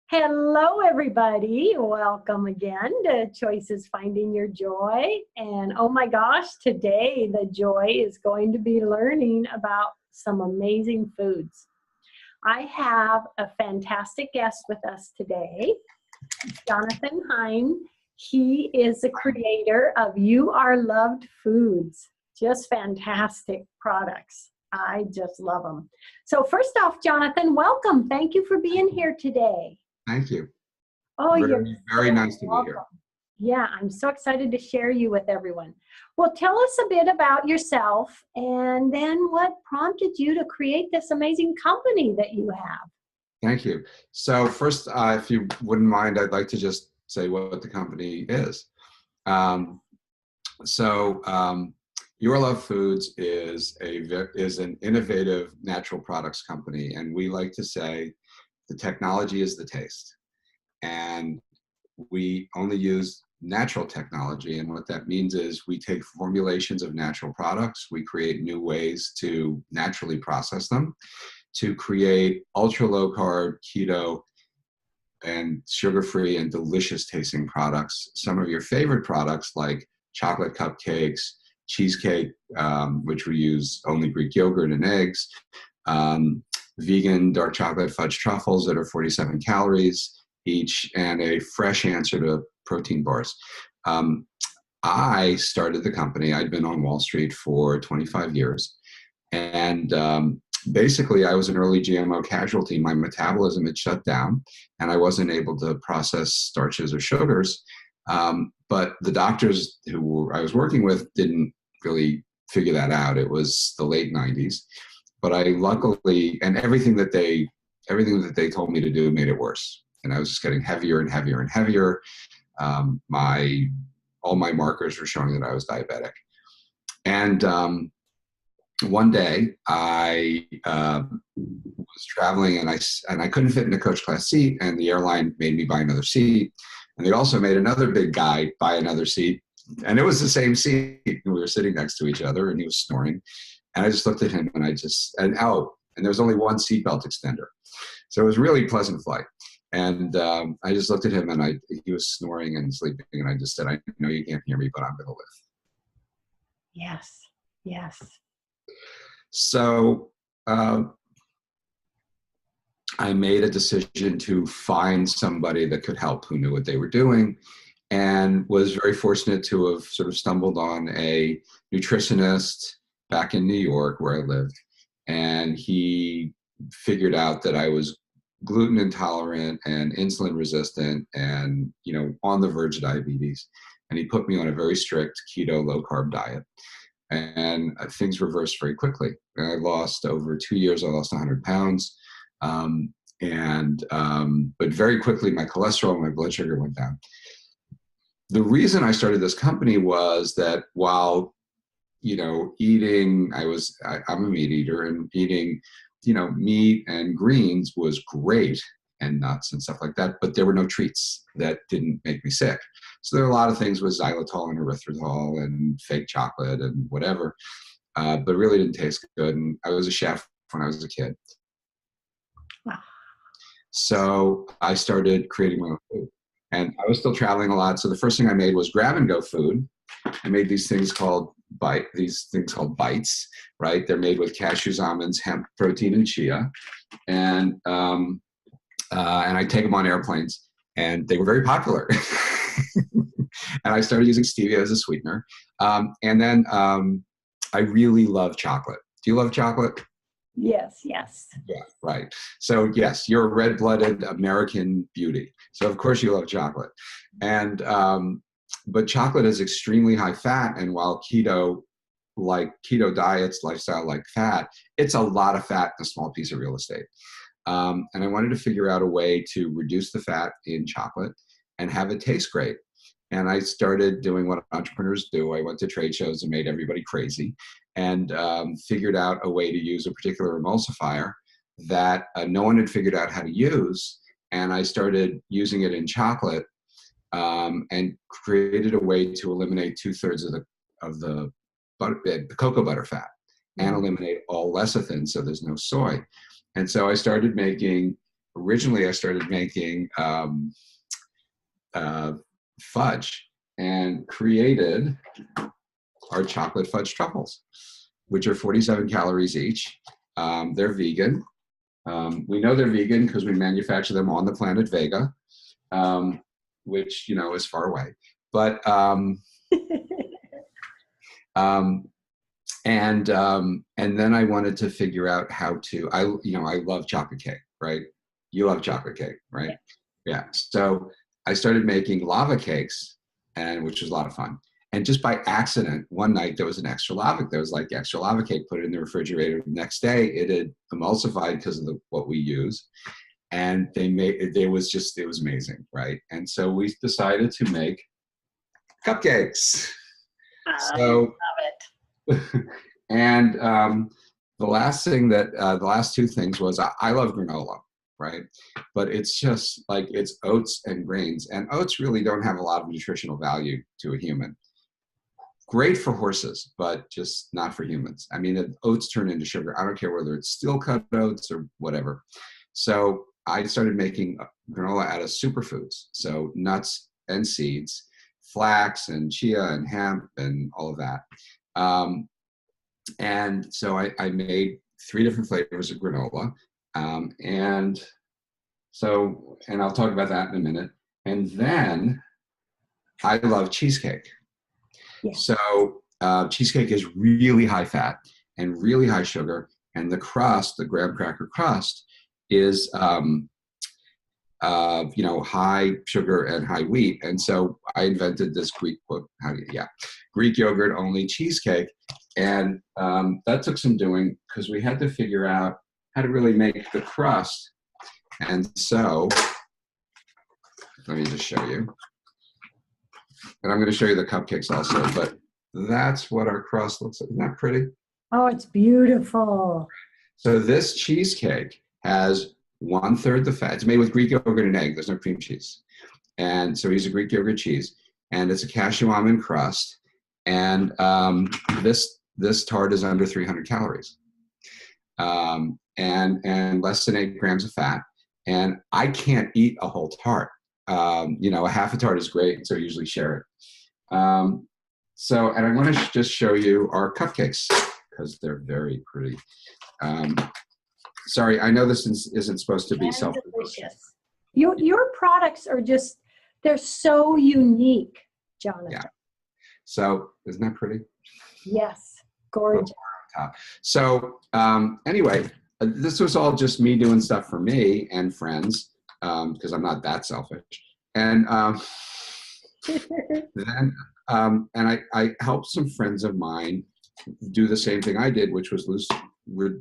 Hello, everybody. Welcome again to Choices Finding Your Joy. And oh my gosh, today the joy is going to be learning about some amazing foods. I have a fantastic guest with us today, Jonathan Heine. He is the creator of You Are Loved Foods. Just fantastic products. I just love them. So first off, Jonathan, welcome. Thank you for being here today. Thank you. Oh, you're very so nice to be welcome. here. Yeah, I'm so excited to share you with everyone. Well, tell us a bit about yourself and then what prompted you to create this amazing company that you have. Thank you. So first, if you wouldn't mind, I'd like to just say what the company is. Your Love Foods is an innovative natural products company, and we like to say the technology is the taste. And we only use natural technology, and what that means is we take formulations of natural products, we create new ways to naturally process them, to create ultra low carb, keto, and sugar-free and delicious tasting products. Some of your favorite products like chocolate cupcakes, cheesecake, which we use only Greek yogurt and eggs, vegan dark chocolate fudge truffles that are 47 calories each, and a fresh answer to protein bars. I started the company. I'd been on Wall Street for 25 years. And basically, I was an early GMO casualty. My metabolism had shut down, and I wasn't able to process starches or sugars. But the doctors who I was working with didn't really figure that out. It was the late 90s. But I luckily, and everything that they told me to do made it worse. And I was just getting heavier and heavier and heavier. All my markers were showing that I was diabetic. And one day I was traveling, and I couldn't fit in a coach class seat, and the airline made me buy another seat. And they also made another big guy buy another seat. And it was the same seat. We were sitting next to each other, and he was snoring. And I just looked at him, and there was only one seatbelt extender. So it was a really pleasant flight. And I just looked at him, and he was snoring and sleeping. And I just said, I know you can't hear me, but I'm going to live. Yes, yes. So I made a decision to find somebody that could help, who knew what they were doing, and was very fortunate to have sort of stumbled on a nutritionist back in New York where I lived. And he figured out that I was gluten intolerant and insulin resistant and, on the verge of diabetes. And he put me on a very strict keto low carb diet. And things reversed very quickly. And I lost, over 2 years, I lost 100 pounds. But very quickly, my cholesterol and my blood sugar went down. The reason I started this company was that while, eating, I'm a meat eater, and eating, meat and greens was great, and nuts and stuff like that, but there were no treats that didn't make me sick. So there are a lot of things with xylitol and erythritol and fake chocolate and whatever, but really didn't taste good. And I was a chef when I was a kid. Wow. So I started creating my own food. And I was still traveling a lot. So the first thing I made was grab-and-go food. I made these things called bites, right? They're made with cashews, almonds, hemp protein, and chia. And I take them on airplanes, and they were very popular. And I started using stevia as a sweetener. And then I really love chocolate. Do you love chocolate? Yes, yes. Yeah, right. So yes, you're a red-blooded American beauty. So of course you love chocolate. And but chocolate is extremely high fat, and while keto diets, lifestyle like fat, it's a lot of fat in a small piece of real estate. And I wanted to figure out a way to reduce the fat in chocolate and have it taste great. And I started doing what entrepreneurs do. I went to trade shows and made everybody crazy, and figured out a way to use a particular emulsifier that no one had figured out how to use. And I started using it in chocolate, and created a way to eliminate 2/3 of the cocoa butter fat, and eliminate all lecithin, so there's no soy. And so I started making originally I started making fudge and created our chocolate fudge truffles, which are 47 calories each. They're vegan. We know they're vegan because we manufacture them on the planet Vega, which, is far away. But, and then I wanted to figure out how to, I love chocolate cake, right? You love chocolate cake, right? Yeah. So I started making lava cakes, which was a lot of fun. And just by accident, one night there was an extra lava. There was like extra lava cake, put it in the refrigerator. The next day it had emulsified because of what we use. And it was amazing, right? And so we decided to make cupcakes. So, I love it. And the last two things was I love granola, right? But it's just like it's oats and grains, and oats really don't have a lot of nutritional value to a human. Great for horses, but just not for humans. I mean, oats turn into sugar. I don't care whether it's steel cut oats or whatever. So I started making granola out of superfoods, so nuts and seeds, flax and chia and hemp and all of that. And so I made 3 different flavors of granola. And I'll talk about that in a minute. And then I love cheesecake. Yeah. So cheesecake is really high fat and really high sugar. And the crust, the graham cracker crust, is high sugar and high wheat. And so I invented this Greek yogurt only cheesecake. And that took some doing because we had to figure out how to really make the crust. And so let me just show you. And I'm going to show you the cupcakes also, but that's what our crust looks like. Isn't that pretty? Oh, it's beautiful. So this cheesecake has 1/3 the fat. It's made with Greek yogurt and egg. There's no cream cheese. And so we use a Greek yogurt cheese. And it's a cashew almond crust. And this tart is under 300 calories. And less than 8 grams of fat. And I can't eat a whole tart. A half a tart is great, so I usually share it. And I want to just show you our cupcakes because they're very pretty. Sorry, I know this isn't supposed to be self-delicious. Your products are just, they're so unique, Jonathan. Yeah. So isn't that pretty? Yes, gorgeous. So anyway, this was all just me doing stuff for me and friends because I'm not that selfish. And then I helped some friends of mine do the same thing I did, which was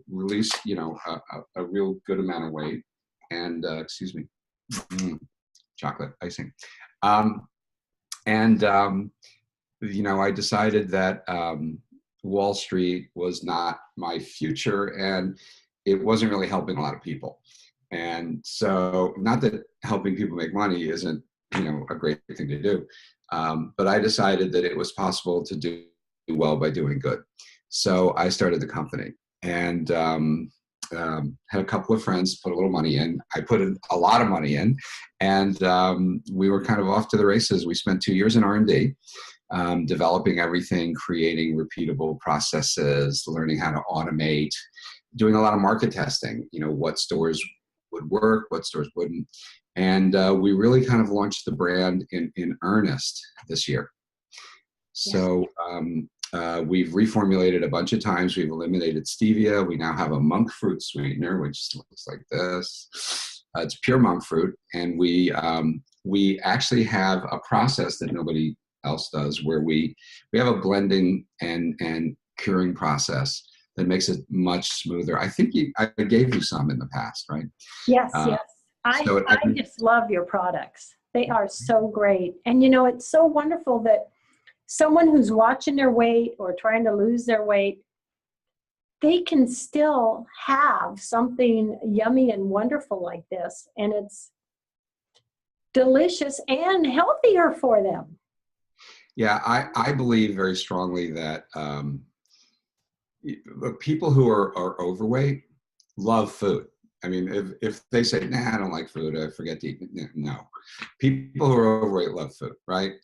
release a real good amount of weight and chocolate icing. I decided that Wall Street was not my future and it wasn't really helping a lot of people. And so, not that helping people make money isn't, a great thing to do, but I decided that it was possible to do well by doing good. So I started the company and had a couple of friends put a little money in. I put a lot of money in, and we were kind of off to the races. We spent 2 years in R&D, developing everything, creating repeatable processes, learning how to automate, doing a lot of market testing, what stores would work, what stores wouldn't. And we really kind of launched the brand in earnest this year. So we've reformulated a bunch of times. We've eliminated stevia. We now have a monk fruit sweetener, which looks like this. It's pure monk fruit. And we actually have a process that nobody else does where we have a blending and curing process that makes it much smoother. I think I gave you some in the past, right? Yes, yes. I just love your products. They are so great. And it's so wonderful that someone who's watching their weight or trying to lose their weight, they can still have something yummy and wonderful like this. And it's delicious and healthier for them. Yeah, I believe very strongly that people who are overweight love food. I mean, if they say, nah, I don't like food, I forget to eat, no. People who are overweight love food, right?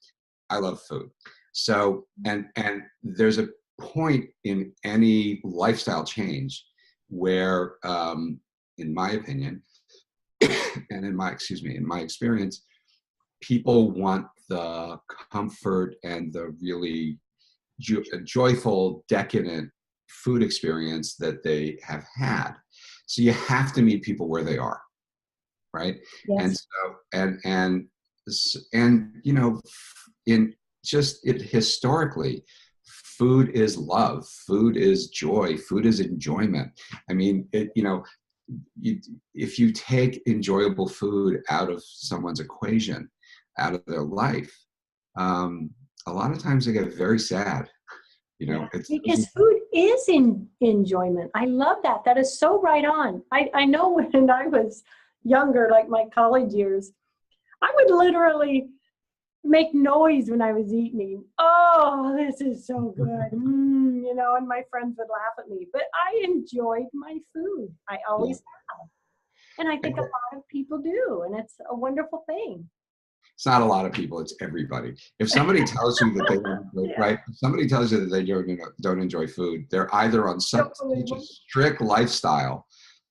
I love food. So, and there's a point in any lifestyle change where, in my opinion, and in my experience, people want the comfort and the really joyful, decadent food experience that they have had. So you have to meet people where they are, right? And Yes. so, and you know, in just it historically, food is love, food is joy, food is enjoyment. I mean, if you take enjoyable food out of someone's equation, out of their life, a lot of times they get very sad. Yeah, It's because food is enjoyment. I love that. That is so right on. I know when I was younger, like my college years, I would literally make noise when I was eating. Oh, this is so good. And my friends would laugh at me. But I enjoyed my food. I always have. And I think a lot of people do. And it's a wonderful thing. It's not a lot of people, it's everybody. If somebody tells you that they don't, right? If somebody tells you that they don't enjoy food, they're either on such a strict lifestyle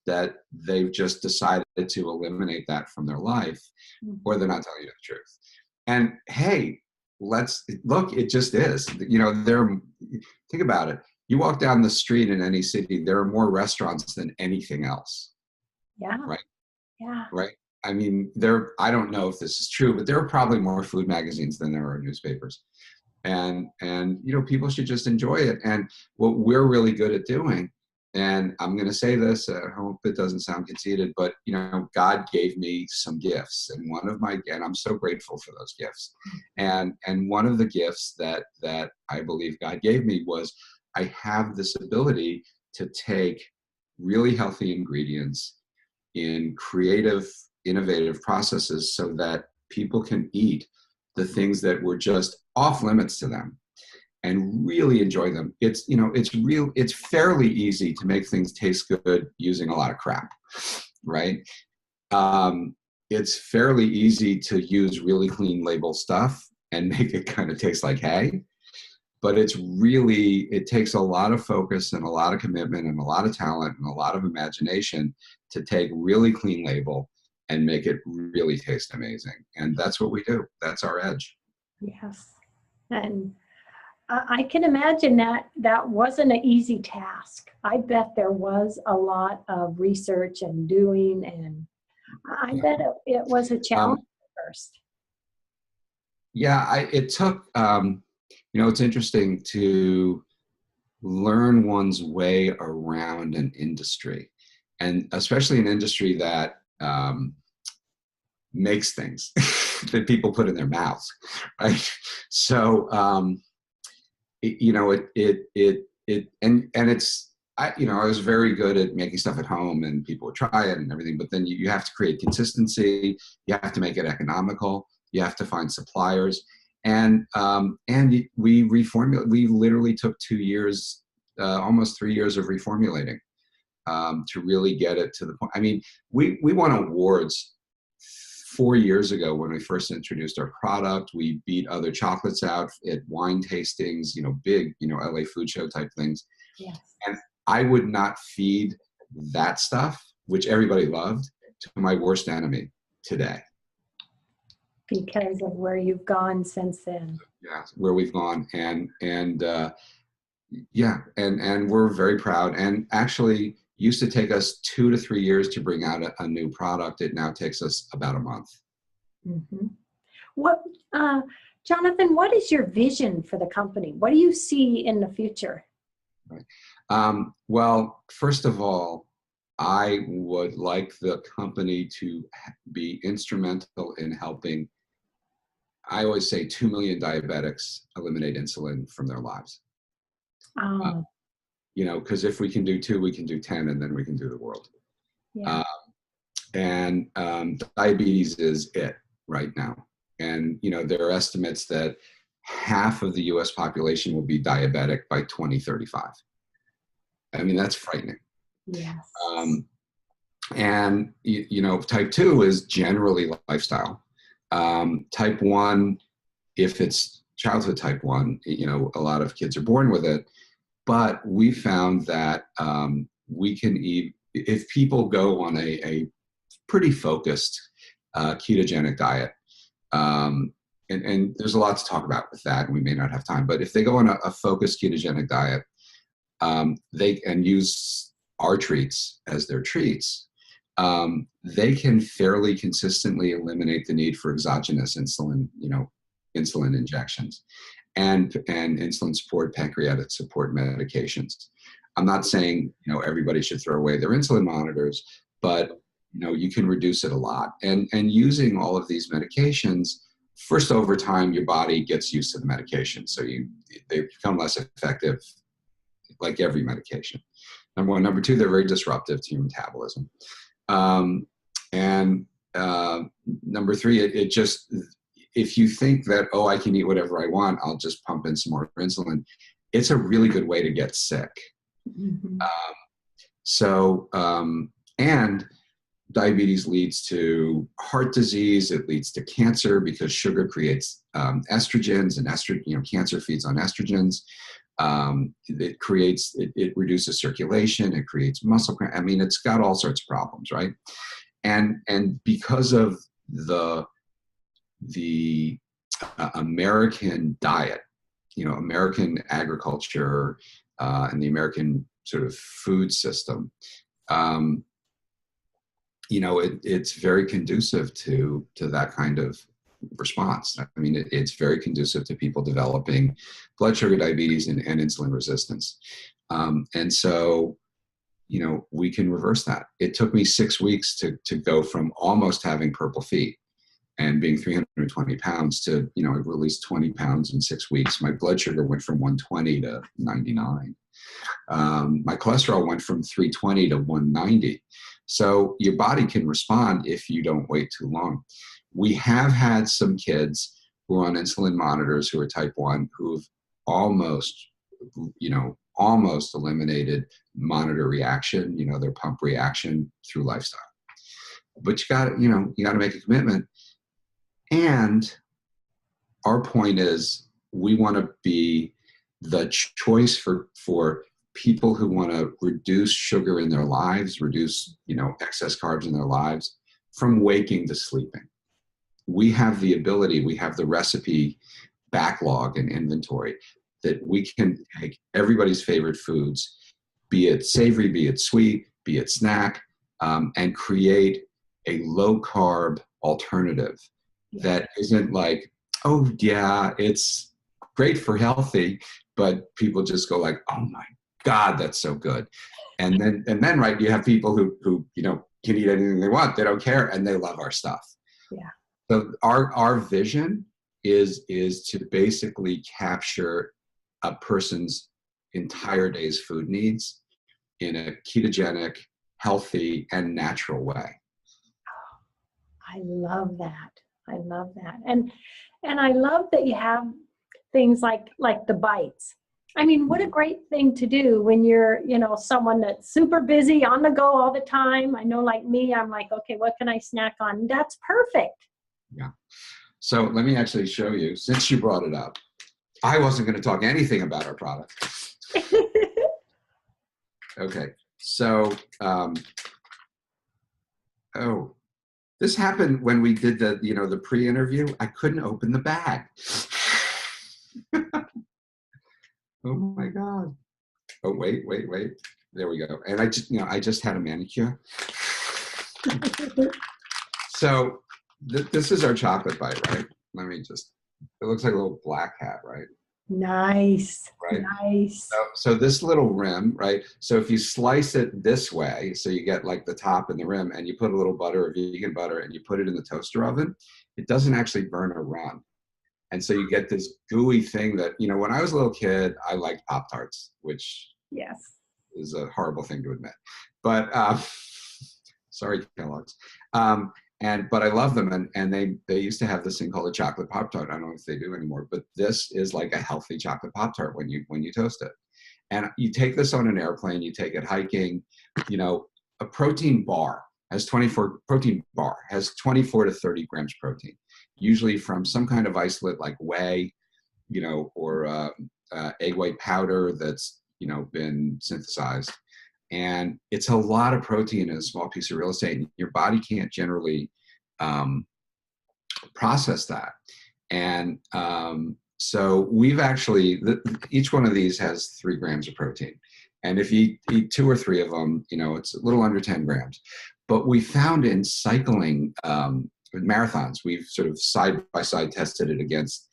that they've just decided to eliminate that from their life, or they're not telling you the truth. And hey, look, it just is. Think about it. You walk down the street in any city, there are more restaurants than anything else. Yeah. Right. Yeah. Right. I mean, I don't know if this is true, but there are probably more food magazines than there are newspapers. And people should just enjoy it. And what we're really good at doing, and I'm going to say this, I hope it doesn't sound conceited, but, God gave me some gifts. And and I'm so grateful for those gifts. And one of the gifts that I believe God gave me was I have this ability to take really healthy ingredients in creative, innovative processes so that people can eat the things that were just off limits to them and really enjoy them. It's fairly easy to make things taste good using a lot of crap, right? It's fairly easy to use really clean label stuff and make it kind of taste like hay. But it takes a lot of focus and a lot of commitment and a lot of talent and a lot of imagination to take really clean label and make it really taste amazing. And that's what we do. That's our edge. Yes. And I can imagine that wasn't an easy task. I bet there was a lot of research and doing, and I bet it was a challenge at first. Yeah, it took, it's interesting to learn one's way around an industry, and especially an industry that makes things that people put in their mouths, right? So, I was very good at making stuff at home, and people would try it and everything, but then you have to create consistency. You have to make it economical. You have to find suppliers. And we reformulate. We literally took 2 years, almost 3 years of reformulating to really get it to the point. I mean, we won awards 4 years ago when we first introduced our product. We beat other chocolates out at wine tastings, big, LA food show type things. Yes. And I would not feed that stuff, which everybody loved, to my worst enemy today. Because of where you've gone since then. Yeah, where we've gone, and we're very proud. And actually, used to take us 2 to 3 years to bring out a new product. It now takes us about a month. Mm-hmm. What, Jonathan? What is your vision for the company? What do you see in the future? Right. Well, first of all, I would like the company to be instrumental in helping. I always say 2 million diabetics eliminate insulin from their lives. Because if we can do 2, we can do 10, and then we can do the world. Yeah. Diabetes is it right now. And, there are estimates that half of the US population will be diabetic by 2035. I mean, that's frightening. Yes. And, you know, type 2 is generally lifestyle. Type 1, if it's childhood type 1, you know, a lot of kids are born with it. But we found that we can eat, if people go on a pretty focused ketogenic diet, and there's a lot to talk about with that, and we may not have time, but if they go on a focused ketogenic diet, they can use our treats as their treats, they can fairly consistently eliminate the need for exogenous insulin, you know, insulin injections and insulin support, pancreatic support medications. I'm not saying, you know, everybody should throw away their insulin monitors, but, you know, you can reduce it a lot. And using all of these medications, first, over time, your body gets used to the medication. So they become less effective, like every medication. Number one. Number two, they're very disruptive to your metabolism. Number three, it just, if you think that, oh, I can eat whatever I want, I'll just pump in some more insulin, it's a really good way to get sick. Mm-hmm. And diabetes leads to heart disease. It leads to cancer because sugar creates estrogens, and you know, cancer feeds on estrogens. It reduces circulation. It creates muscle cramp. I mean, it's got all sorts of problems, right? And because of the American diet, you know, American agriculture, and the American sort of food system, you know, it's very conducive to that kind of response. I mean, it's very conducive to people developing blood sugar diabetes and insulin resistance. And so, you know, we can reverse that. It took me 6 weeks to go from almost having purple feet and being 320 pounds to, you know, I released 20 pounds in 6 weeks. My blood sugar went from 120 to 99. My cholesterol went from 320 to 190. So your body can respond if you don't wait too long. We have had some kids who are on insulin monitors who are type 1 who've almost eliminated monitor reaction, you know, their pump reaction through lifestyle. But you got to make a commitment. And our point is, we want to be the choice for people who want to reduce sugar in their lives, reduce, you know, excess carbs in their lives, from waking to sleeping. We have the ability, we have the recipe backlog and inventory that we can take everybody's favorite foods, be it savory, be it sweet, be it snack, and create a low carb alternative that isn't like, oh yeah, it's great for healthy, but people just go like, oh my God, that's so good. And then right, you have people who you know, can eat anything they want, they don't care, and they love our stuff. Yeah. So our vision is to basically capture a person's entire day's food needs in a ketogenic, healthy, and natural way. I love that. I love that. And I love that you have things like the bites. I mean, what a great thing to do when you're, you know, someone that's super busy, on the go all the time. I know, like me, I'm like, okay, what can I snack on? That's perfect. Yeah. So let me actually show you, since you brought it up. I wasn't going to talk anything about our product. Okay. So, this happened when we did the pre-interview. I couldn't open the bag. Oh my God. Oh, wait. There we go. And I just had a manicure. So this is our chocolate bite, right? It looks like a little black hat, right? Nice. Right. Nice. So this little rim, right? So if you slice it this way, so you get like the top and the rim, and you put a little butter or vegan butter, and you put it in the toaster oven, it doesn't actually burn or run. And so you get this gooey thing that, you know, when I was a little kid, I liked Pop-Tarts, which yes, is a horrible thing to admit. But sorry, Kellogg's. But I love them, and they used to have this thing called a chocolate Pop-Tart. I don't know if they do anymore, but this is like a healthy chocolate Pop-Tart when you toast it. And you take this on an airplane, you take it hiking, you know, a protein bar. has 24 protein bar, has 24 to 30 grams protein, usually from some kind of isolate like whey, or egg white powder that's, been synthesized. And it's a lot of protein in a small piece of real estate. And your body can't generally process that. And so we've actually, each one of these has 3 grams of protein. And if you eat 2 or 3 of them, it's a little under 10 grams. But we found in cycling marathons, we've sort of side by side tested it against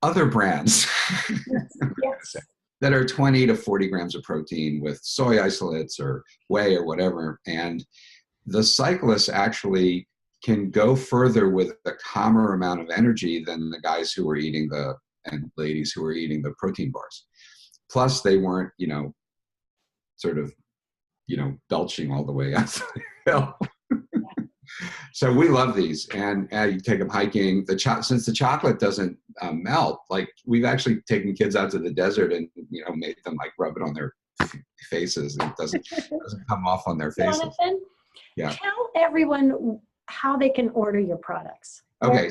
other brands Yes. that are 20 to 40 grams of protein with soy isolates or whey or whatever. And the cyclists actually can go further with a calmer amount of energy than the guys who were eating and ladies who were eating the protein bars. Plus they weren't, belching all the way out the hill. So we love these, and you take them hiking. Since the chocolate doesn't melt, like we've actually taken kids out to the desert and made them like rub it on their faces. It doesn't come off on their faces. Jonathan, yeah. Tell everyone how they can order your products. Okay,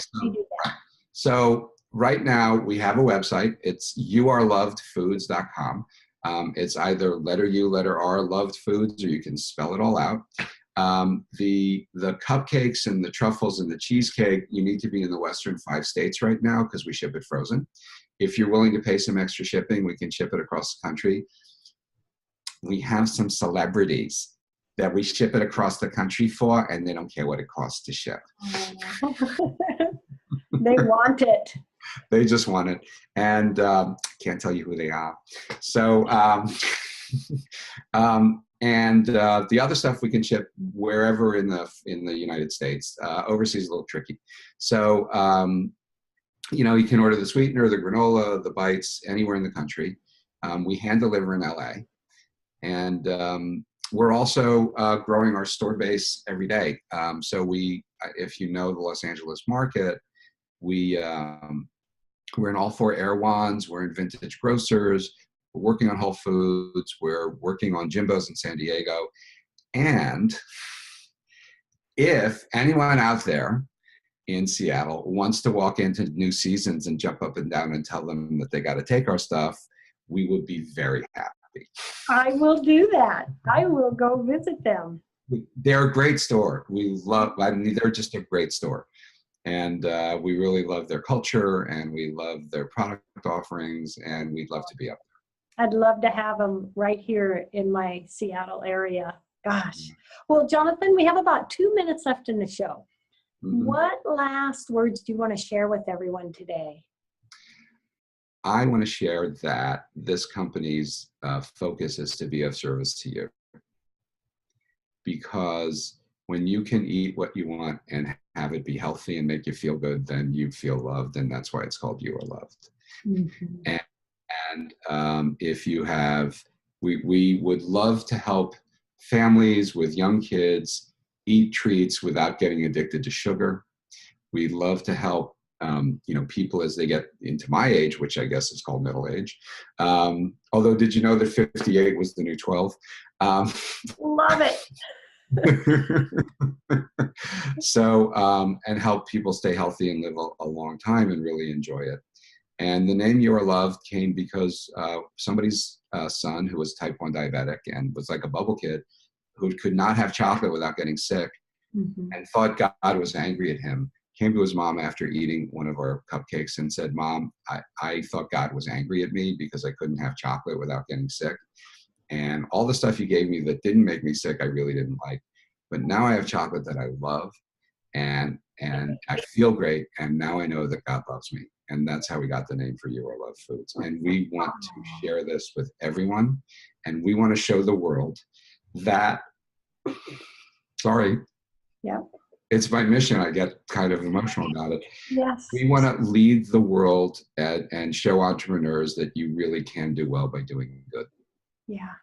so right now we have a website. It's youarelovedfoods.com. It's either letter U, letter R, loved foods, or you can spell it all out. The cupcakes and the truffles and the cheesecake, you need to be in the Western 5 states right now because we ship it frozen. If you're willing to pay some extra shipping, we can ship it across the country. We have some celebrities that we ship it across the country for, and they don't care what it costs to ship. They want it. They just want it. And can't tell you who they are. So, and the other stuff we can ship wherever in the United States. Overseas is a little tricky. So, you can order the sweetener, the granola, the bites, anywhere in the country. We hand deliver in LA. And we're also growing our store base every day. So if you know the Los Angeles market, we're in all 4 Erewhons, we're in Vintage Grocers, we're working on Whole Foods, we're working on Jimbo's in San Diego. And if anyone out there in Seattle wants to walk into New Seasons and jump up and down and tell them that they got to take our stuff, we would be very happy. I will do that. I will go visit them. They're a great store. They're just a great store. And we really love their culture, and we love their product offerings, and we'd love to be up there. I'd love to have them right here in my Seattle area. Gosh. Well, Jonathan, we have about 2 minutes left in the show. Mm-hmm. What last words do you want to share with everyone today? I want to share that this company's focus is to be of service to you. Because when you can eat what you want and have it be healthy and make you feel good, then you feel loved, and that's why it's called You Are Loved. Mm-hmm. And if you have, we would love to help families with young kids eat treats without getting addicted to sugar. We'd love to help people as they get into my age, which I guess is called middle age. Although, did you know that 58 was the new 12? Love it. So, and help people stay healthy and live a long time and really enjoy it. And the name You Are Loved came because somebody's son who was type 1 diabetic and was like a bubble kid who could not have chocolate without getting sick, mm-hmm. and thought God was angry at him, came to his mom after eating one of our cupcakes and said, "Mom, I thought God was angry at me because I couldn't have chocolate without getting sick. And all the stuff you gave me that didn't make me sick, I really didn't like. But now I have chocolate that I love, and I feel great, and now I know that God loves me." And that's how we got the name for You Are Loved Foods. And we want to share this with everyone, and we want to show the world that, yeah, it's my mission. I get kind of emotional about it. Yes. We want to lead the world and show entrepreneurs that you really can do well by doing good. Yeah.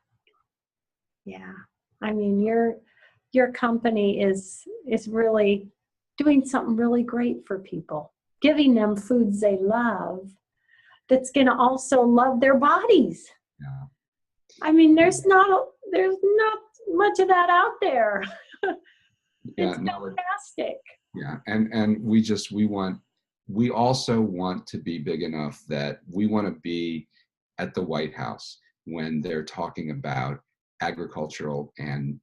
Yeah. I mean, your company is really doing something really great for people, giving them foods they love that's going to also love their bodies. Yeah. I mean, there's not much of that out there. Yeah, It's no, fantastic. yeah, and we also want to be big enough that we want to be at the White House when they're talking about agricultural and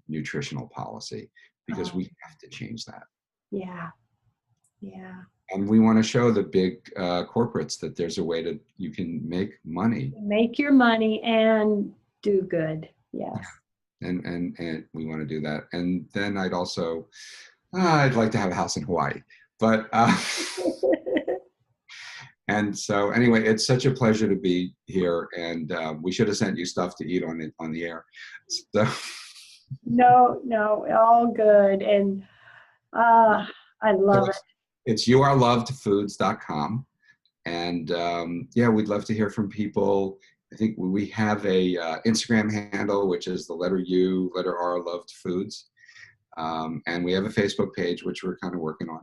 nutritional policy, because we have to change that. Yeah. Yeah. And we want to show the big corporates that there's a way that you can make money. Make your money and do good. Yes. And we want to do that. And then I'd like to have a house in Hawaii. But and so anyway, it's such a pleasure to be here. And we should have sent you stuff to eat on the air. So. No, all good. And I love it. It's youarelovedfoods.com. And yeah, we'd love to hear from people. I think we have a Instagram handle, which is the letter U, letter R, Loved Foods. And we have a Facebook page, which we're kind of working on.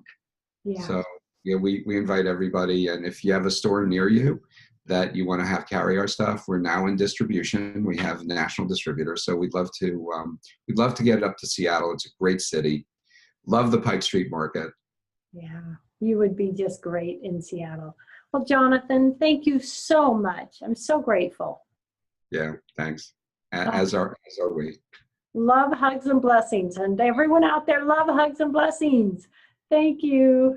Yeah. So yeah, we invite everybody. And if you have a store near you that you want to have carry our stuff, we're now in distribution. We have national distributors. So we'd love to get it up to Seattle. It's a great city. Love the Pike Street Market. Yeah, you would be just great in Seattle. Well, Jonathan, thank you so much. I'm so grateful. Yeah, thanks. As are we. Love, hugs, and blessings. And everyone out there, love, hugs, and blessings. Thank you.